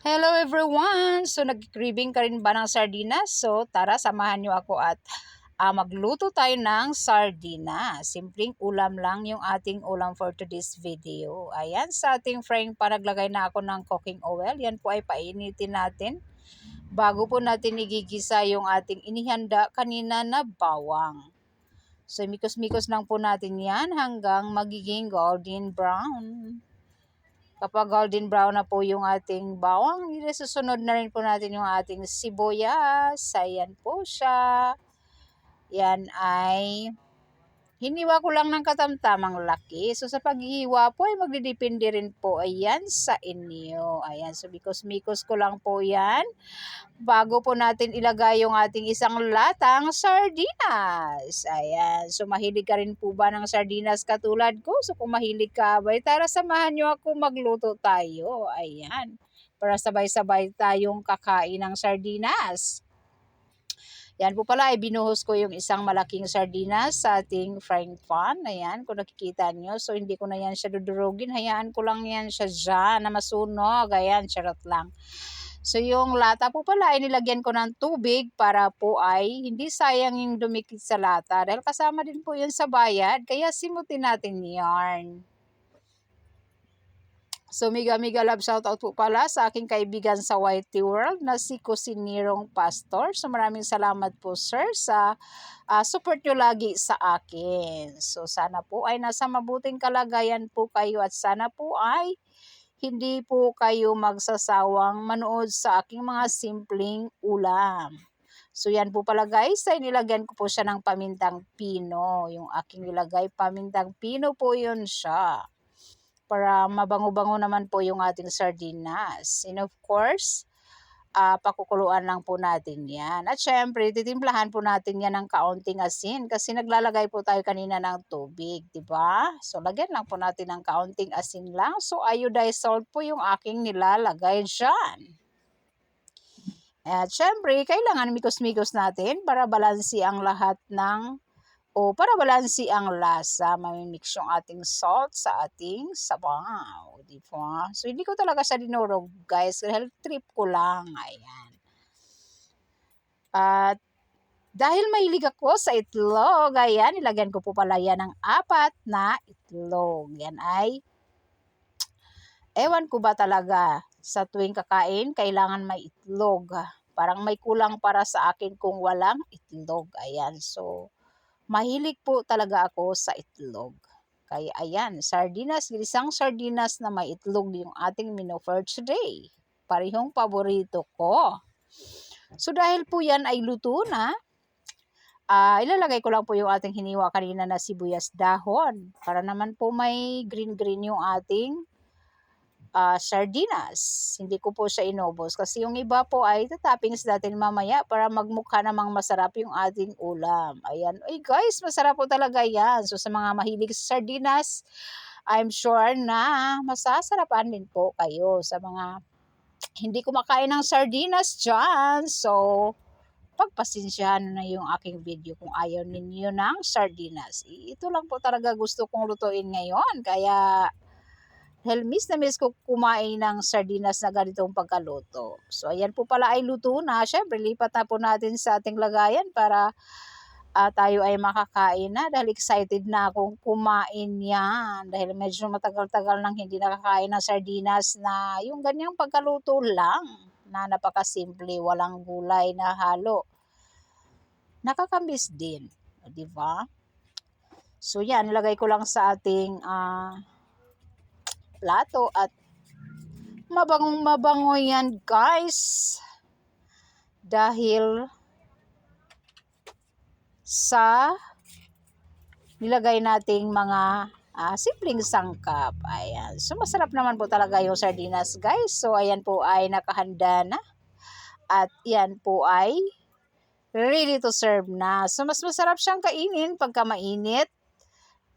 Hello everyone! So nag-craving ka rin ba ng sardinas? So tara, samahan nyo ako at magluto tayo ng sardinas. Simpleng ulam lang yung ating ulam for today's video. Ayan, sa ating frying pan naglagay na ako ng cooking oil. Yan po ay painitin natin bago po natin igigisa yung ating inihanda kanina na bawang. So mikos-mikos lang po natin yan hanggang magiging golden brown. Kapag golden brown na po yung ating bawang, susunod na rin po natin yung ating sibuyas. Ayan po siya. Yan ay hiniwa ko lang ng katamtamang laki. So sa paghihiwa po ay magdidepende rin po ayan sa inyo. Ayan, so mikos-mikos ko lang po yan bago po natin ilagay yung ating isang latang sardinas. Ayan, so mahilig ka rin po ba ng sardinas katulad ko? So kung mahilig ka, tara samahan nyo ako magluto tayo. Ayan, para sabay-sabay tayong kakain ng sardinas. Yan po pala ay binuhos ko yung isang malaking sardinas sa ating frying pan. Ayan, kung nakikita nyo. So hindi ko na yan siya dudurugin. Hayaan ko lang yan siya dyan na masunog. Ayan, charot lang. So yung lata po pala ay nilagyan ko ng tubig para po ay hindi sayang yung dumikit sa lata. Dahil kasama din po yun sa bayad. Kaya simutin natin yarn. So mega love shoutout po pala sa aking kaibigan sa YT World na si Kusinirong Pastor. So maraming salamat po sir sa support nyo lagi sa akin. So sana po ay nasa mabuting kalagayan po kayo at sana po ay hindi po kayo magsasawang manood sa aking mga simpleng ulam. So yan po pala guys, ay nilagyan ko po siya ng pamintang pino. Yung aking nilagay, pamintang pino po yun siya. Para mabango-bango naman po yung ating sardinas. And of course, pakukuluan lang po natin yan. At syempre, titimplahan po natin yan ng kaunting asin kasi naglalagay po tayo kanina ng tubig, di ba? So, lagyan lang po natin ng kaunting asin lang. So, iodized salt po yung aking nilalagay dyan. At syempre, kailangan mikos-mikos natin para balansi ang lahat ng para balansi ang lasa, mamimix yung ating salt sa ating sabaw, di ba? So, hindi ko talaga siya dinurog, guys. Health trip ko lang, ayan. At, dahil mahilig ako sa itlog, ayan, nilagyan ko po pala yan ng 4 na itlog. Yan ay, ewan ko ba talaga, sa tuwing kakain, kailangan may itlog. Parang may kulang para sa akin kung walang itlog, ayan. So, mahilig po talaga ako sa itlog. Kaya ayan, sardinas, ginisang sardinas na may itlog yung ating menu for today. Parehong paborito ko. So dahil po yan ay luto na, ilalagay ko lang po yung ating hiniwa kanina na sibuyas dahon. Para naman po may green-green yung ating sardinas. Hindi ko po siya inubos kasi yung iba po ay tatoppings natin mamaya para magmukha namang masarap yung ating ulam. Ayan. Ay guys, masarap po talaga yan. So sa mga mahilig sa sardinas, I'm sure na masasarapan din po kayo sa mga hindi kumakain ng sardinas dyan. So, pagpasensyahan na yung aking video kung ayaw ninyo ng sardinas. Ito lang po talaga gusto kong lutuin ngayon. Kaya dahil miss na miss ko kumain ng sardinas na ganitong pagkaluto. So, ayan po pala ay luto na. Siyempre, lipat na po natin sa ating lagayan para tayo ay makakain na. Dahil excited na akong kumain yan. Dahil medyo matagal-tagal nang hindi nakakain ng sardinas na yung ganyang pagkaluto lang. Na napakasimple, walang gulay na halo. Nakakamiss din. Diba? So, yan. Nilagay ko lang sa ating plato at mabangong mabango yan guys dahil sa nilagay nating mga simpleng sangkap. Ayan, so masarap naman po talaga yung sardinas guys. So ayan po ay nakahanda na at yan po ay ready to serve na. So mas masarap siyang kainin pagka mainit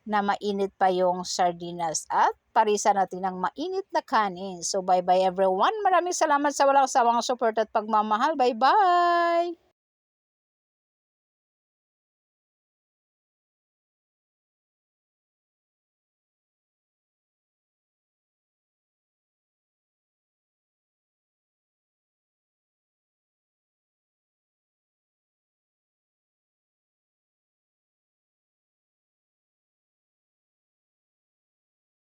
na mainit pa yung sardinas at parisa natin ng mainit na kanin. So bye-bye everyone. Maraming salamat sa walang sawang support at pagmamahal. Bye-bye!